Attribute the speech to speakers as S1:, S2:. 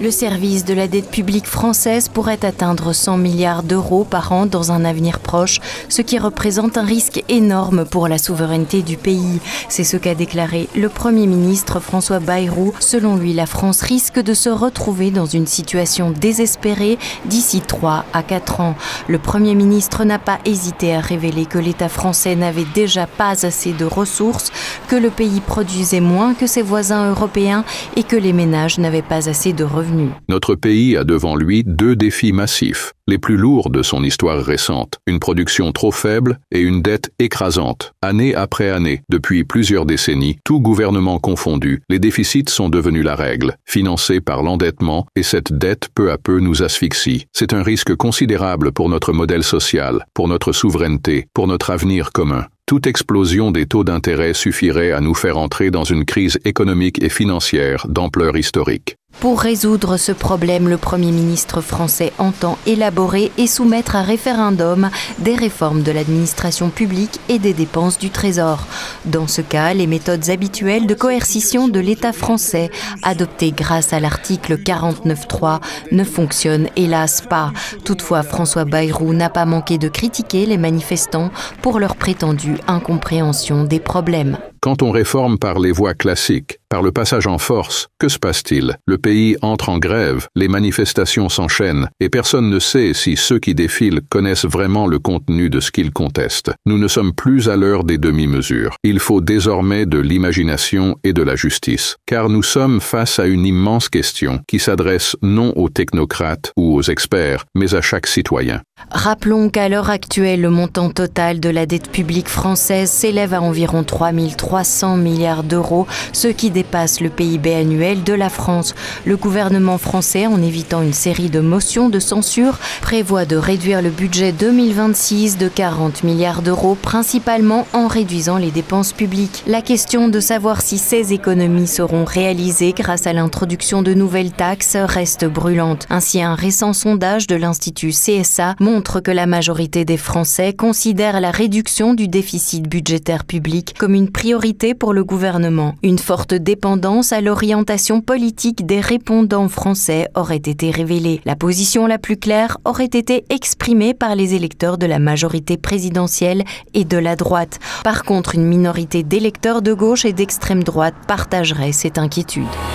S1: Le service de la dette publique française pourrait atteindre 100 milliards d'euros par an dans un avenir proche, ce qui représente un risque énorme pour la souveraineté du pays. C'est ce qu'a déclaré le Premier ministre François Bayrou. Selon lui, la France risque de se retrouver dans une situation désespérée d'ici 3 à 4 ans. Le Premier ministre n'a pas hésité à révéler que l'État français n'avait déjà pas assez de ressources, que le pays produisait moins que ses voisins européens et que les ménages n'avaient pas assez de revenus.
S2: Notre pays a devant lui 2 défis massifs, les plus lourds de son histoire récente. Une production trop faible et une dette écrasante. Année après année, depuis plusieurs décennies, tout gouvernement confondu, les déficits sont devenus la règle, financés par l'endettement, et cette dette peu à peu nous asphyxie. C'est un risque considérable pour notre modèle social, pour notre souveraineté, pour notre avenir commun. Toute explosion des taux d'intérêt suffirait à nous faire entrer dans une crise économique et financière d'ampleur historique.
S1: Pour résoudre ce problème, le Premier ministre français entend élaborer et soumettre à référendum des réformes de l'administration publique et des dépenses du Trésor. Dans ce cas, les méthodes habituelles de coercition de l'État français, adoptées grâce à l'article 49.3, ne fonctionnent hélas pas. Toutefois, François Bayrou n'a pas manqué de critiquer les manifestants pour leur prétendue incompréhension des problèmes.
S2: Quand on réforme par les voies classiques, par le passage en force, que se passe-t-il? Le pays entre en grève, les manifestations s'enchaînent, et personne ne sait si ceux qui défilent connaissent vraiment le contenu de ce qu'ils contestent. Nous ne sommes plus à l'heure des demi-mesures. Il faut désormais de l'imagination et de la justice, car nous sommes face à une immense question qui s'adresse non aux technocrates ou aux experts, mais à chaque citoyen.
S1: Rappelons qu'à l'heure actuelle, le montant total de la dette publique française s'élève à environ 3 300 milliards d'euros, ce qui dépasse le PIB annuel de la France. Le gouvernement français, en évitant une série de motions de censure, prévoit de réduire le budget 2026 de 40 milliards d'euros, principalement en réduisant les dépenses publiques. La question de savoir si ces économies seront réalisées grâce à l'introduction de nouvelles taxes reste brûlante. Ainsi, un récent sondage de l'Institut CSA montre que la majorité des Français considèrent la réduction du déficit budgétaire public comme une priorité pour le gouvernement. Une forte dépendance à l'orientation politique des répondants français aurait été révélée. La position la plus claire aurait été exprimée par les électeurs de la majorité présidentielle et de la droite. Par contre, une minorité d'électeurs de gauche et d'extrême droite partagerait cette inquiétude.